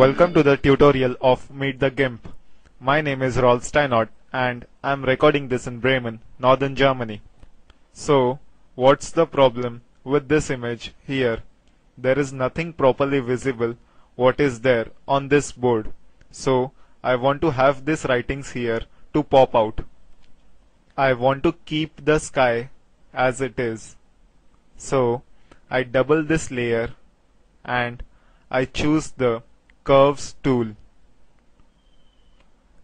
Welcome to the tutorial of Meet the GIMP. My name is Rolf Steinert and I'm recording this in Bremen, Northern Germany. So, what's the problem with this image here? There is nothing properly visible what is there on this board. So, I want to have these writings here to pop out. I want to keep the sky as it is. So, I double this layer and I choose the Curves tool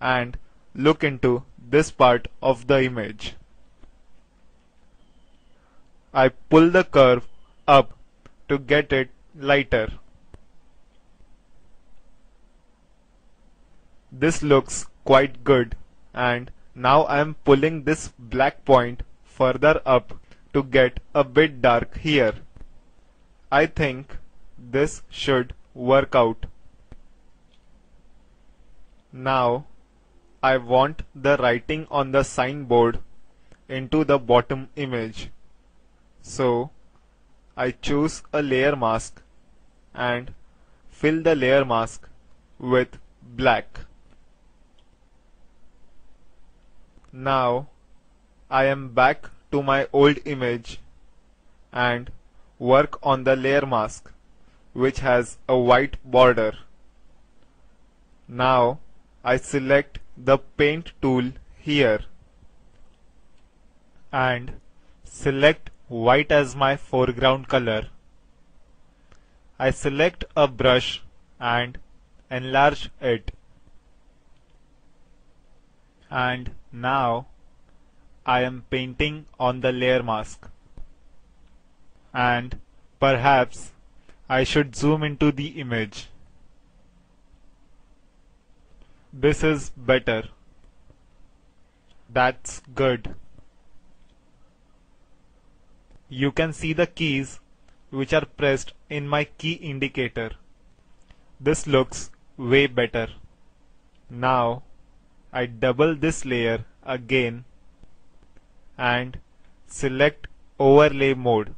and look into this part of the image. I pull the curve up to get it lighter. This looks quite good, and now I am pulling this black point further up to get a bit dark here. I think this should work out. Now, I want the writing on the signboard into the bottom image. So, I choose a layer mask and fill the layer mask with black. Now, I am back to my old image and work on the layer mask, which has a white border. Now, I select the paint tool here and select white as my foreground color. I select a brush and enlarge it. And now I am painting on the layer mask. And perhaps I should zoom into the image. This is better. That's good. You can see the keys which are pressed in my key indicator. This looks way better. Now I double this layer again and select overlay mode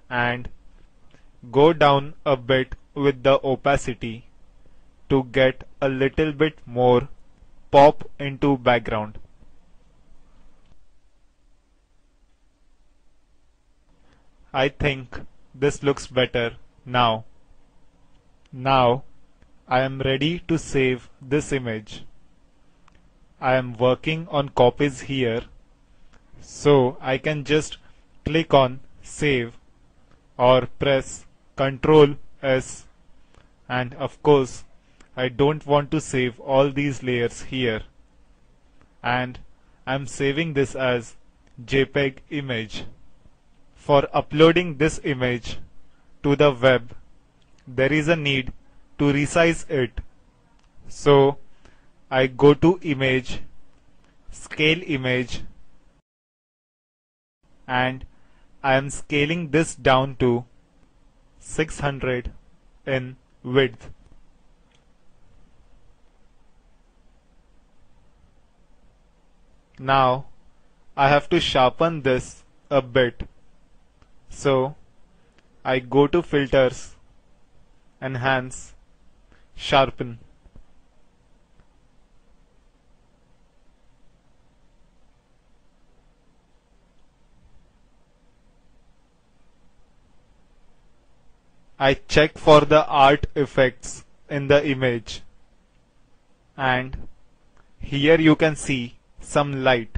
and go down a bit with the opacity to get a little bit more pop into background. I think this looks better now. Now I am ready to save this image. I am working on copies here, so I can just click on Save or press Ctrl S, and of course I don't want to save all these layers here, and I'm saving this as JPEG image. For uploading this image to the web, there is a need to resize it. So I go to Image, Scale Image, and I am scaling this down to 600 in width. Now I have to sharpen this a bit. So I go to Filters, Enhance, Sharpen. I check for the art effects in the image, and here you can see some light.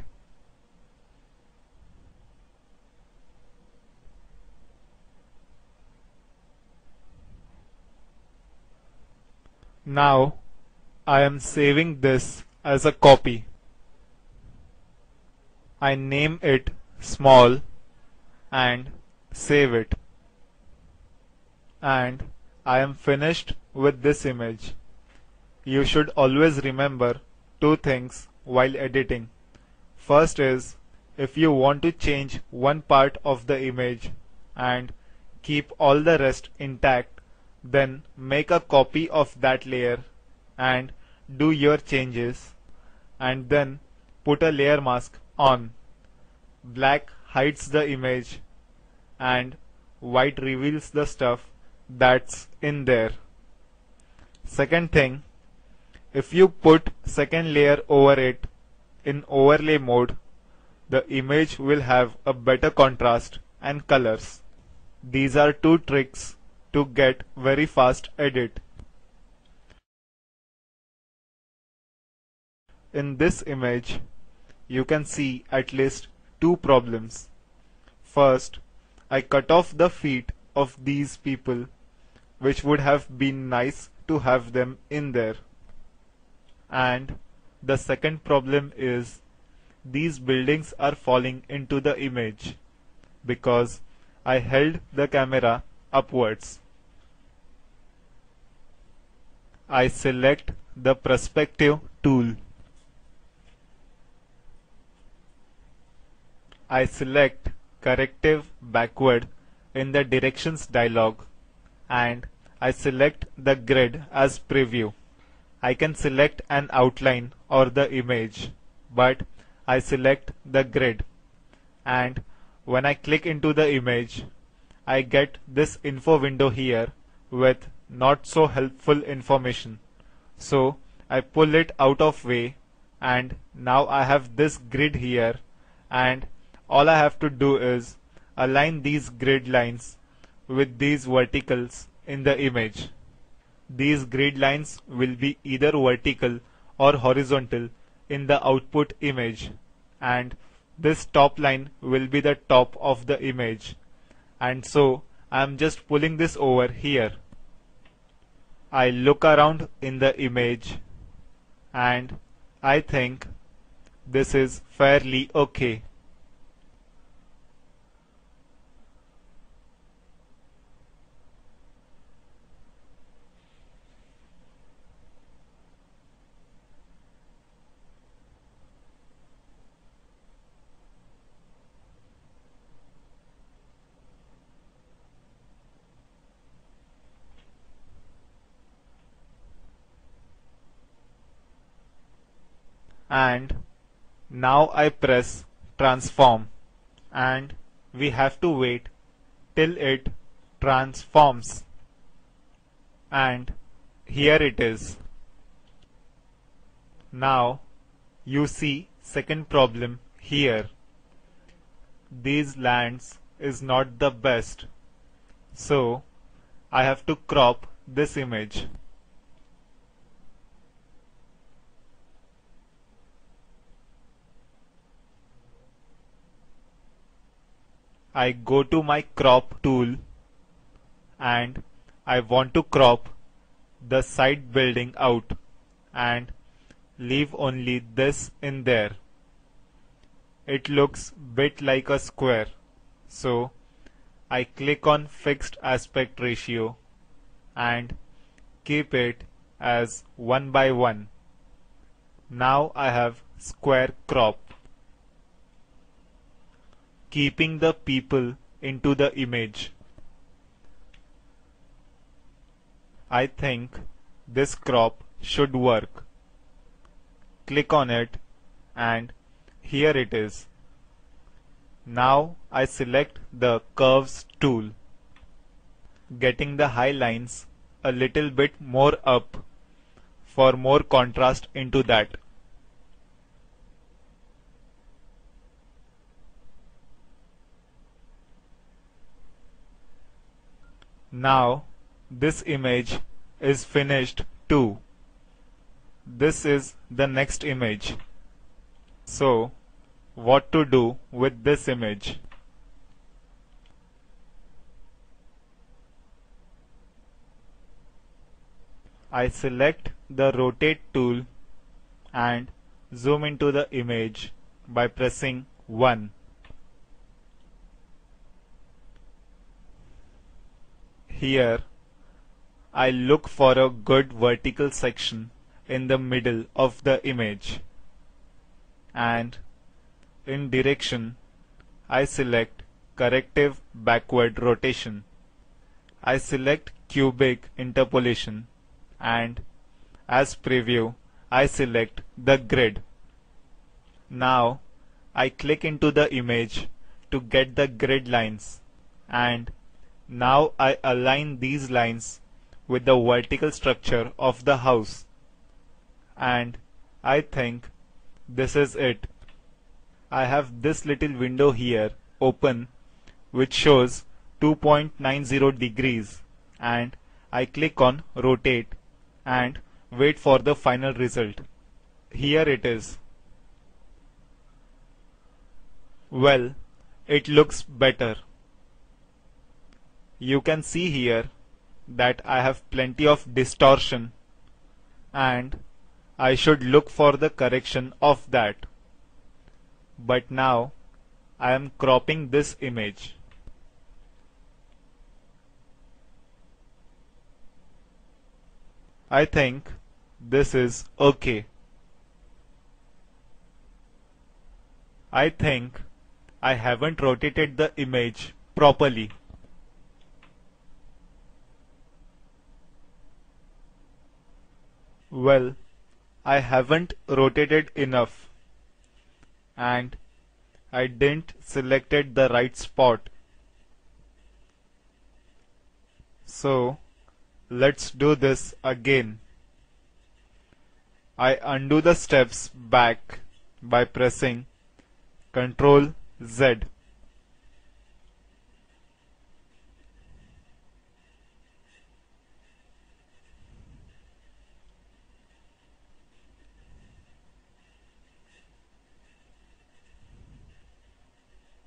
Now I am saving this as a copy. I name it small and save it. And I am finished with this image. You should always remember two things while editing. First is, if you want to change one part of the image and keep all the rest intact, then make a copy of that layer and do your changes, and then put a layer mask on. Black hides the image and white reveals the stuff that's in there. Second thing, if you put second layer over it in overlay mode, the image will have a better contrast and colors. These are two tricks to get very fast edit. In this image, you can see at least two problems. First, I cut off the feet of these people, which would have been nice to have them in there. And the second problem is these buildings are falling into the image because I held the camera upwards. I select the perspective tool. I select corrective backward in the directions dialog and I select the grid as preview. I can select an outline or the image, but I select the grid, and when I click into the image, I get this info window here with not so helpful information. So I pull it out of way, and now I have this grid here, and all I have to do is align these grid lines with these verticals in the image. These grid lines will be either vertical or horizontal in the output image, and this top line will be the top of the image, and so I am just pulling this over here. I look around in the image and I think this is fairly okay. And now I press transform and we have to wait till it transforms, and here it is. Now you see second problem here. These lands is not the best, so I have to crop this image. I go to my crop tool and I want to crop the side building out and leave only this in there. It looks bit like a square, so I click on fixed aspect ratio and keep it as 1:1. Now I have square crop. Keeping the people into the image. I think this crop should work. Click on it and here it is. Now I select the curves tool, getting the high lines a little bit more up for more contrast into that. Now this image is finished too. This is the next image. So what to do with this image? I select the rotate tool and zoom into the image by pressing 1. Here, I look for a good vertical section in the middle of the image, and in direction, I select corrective backward rotation. I select cubic interpolation, and as preview, I select the grid. Now, I click into the image to get the grid lines, and now I align these lines with the vertical structure of the house. And I think this is it. I have this little window here open which shows 2.90 degrees, and I click on rotate and wait for the final result. Here it is. Well, it looks better. You can see here that I have plenty of distortion, and I should look for the correction of that. But now I am cropping this image. I think this is okay. I think I haven't rotated the image properly. Well, I haven't rotated enough, and I didn't selected the right spot. So let's do this again. I undo the steps back by pressing Ctrl Z.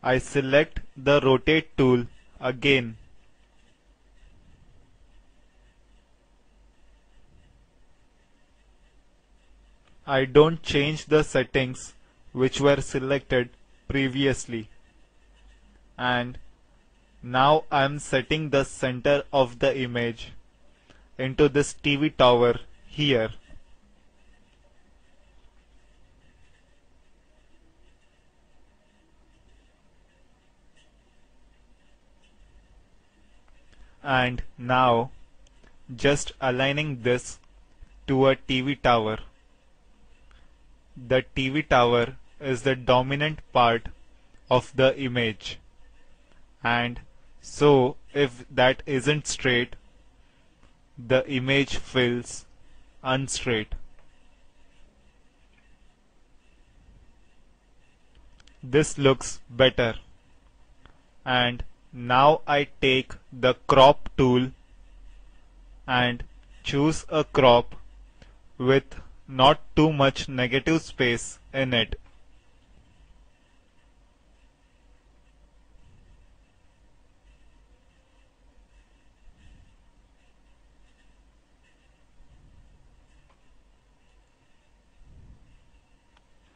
I select the rotate tool again. I don't change the settings which were selected previously. And now I am setting the center of the image into this TV tower here. And now just aligning this to a TV tower. The TV tower is the dominant part of the image, and so if that isn't straight, the image feels unstraight. This looks better, and now I take the crop tool and choose a crop with not too much negative space in it.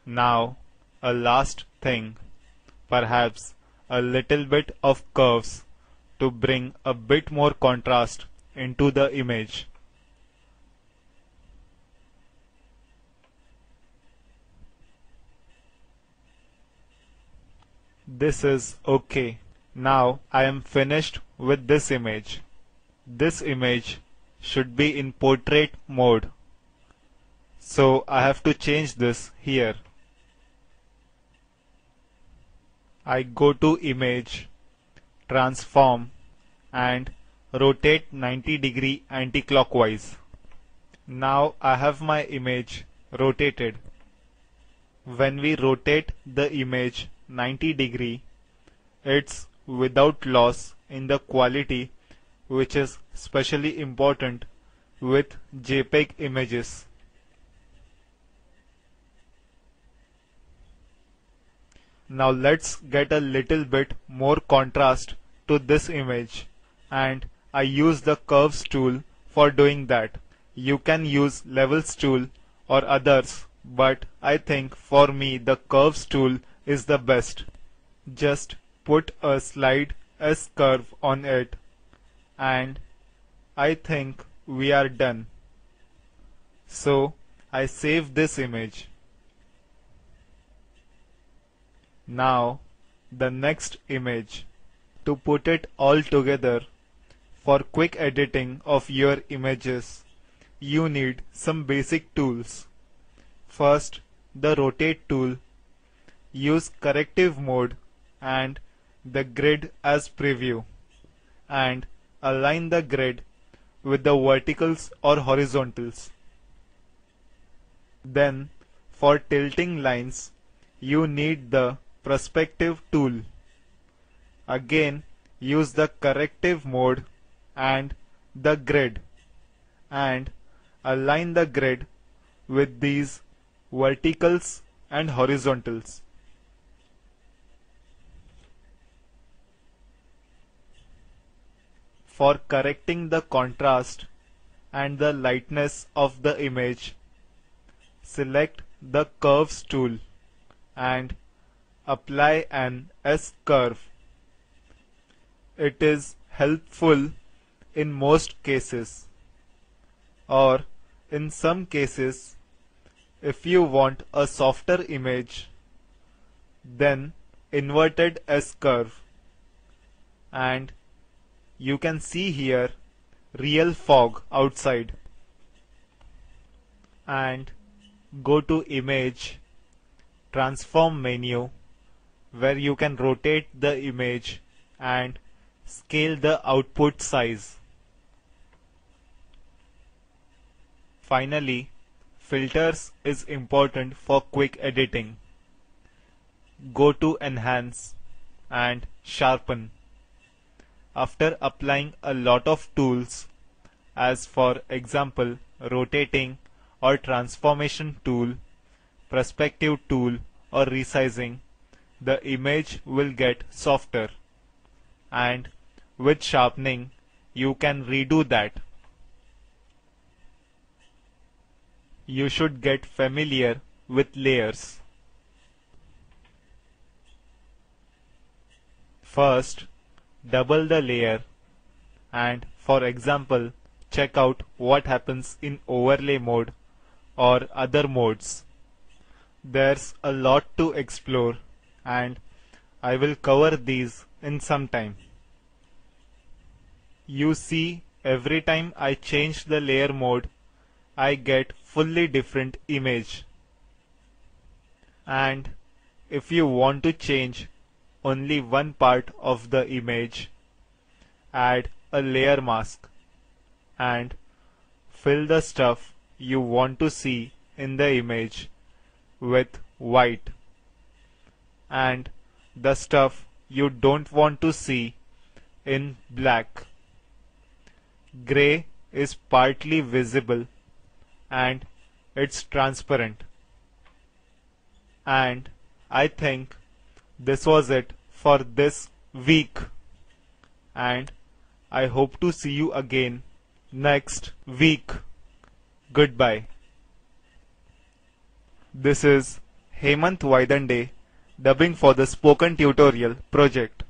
Now, a last thing, perhaps a little bit of curves to bring a bit more contrast into the image. This is okay. Now I am finished with this image. This image should be in portrait mode. So I have to change this here. I go to Image, Transform, and rotate 90° anti-clockwise. Now I have my image rotated. When we rotate the image 90°, it's without loss in the quality, which is especially important with JPEG images. Now let's get a little bit more contrast to this image, and I use the curves tool for doing that. You can use levels tool or others, but I think for me the curves tool is the best. Just put a slide S curve on it, and I think we are done. So I save this image. Now the next image. To put it all together, for quick editing of your images, you need some basic tools. First, the rotate tool. Use corrective mode and the grid as preview, and align the grid with the verticals or horizontals. Then for tilting lines, you need the perspective tool. Again, use the corrective mode and the grid and align the grid with these verticals and horizontals. For correcting the contrast and the lightness of the image, select the Curves tool and apply an S-curve. It is helpful in most cases, or in some cases, if you want a softer image, then inverted S-curve. And you can see here real fog outside. And go to Image, Transform menu, where you can rotate the image and scale the output size. Finally, filters is important for quick editing. Go to Enhance and Sharpen. After applying a lot of tools, as for example rotating or transformation tool, perspective tool or resizing, the image will get softer, and with sharpening you can redo that. You should get familiar with layers. First, double the layer and for example check out what happens in overlay mode or other modes. There's a lot to explore and I will cover these in some time. You see, every time I change the layer mode, I get fully different image. And if you want to change only one part of the image, add a layer mask and fill the stuff you want to see in the image with white, and the stuff you don't want to see in black. Gray is partly visible and it's transparent. And I think this was it for this week, and I hope to see you again next week. Goodbye. This is Hemant Vaidande dubbing for the Spoken Tutorial project.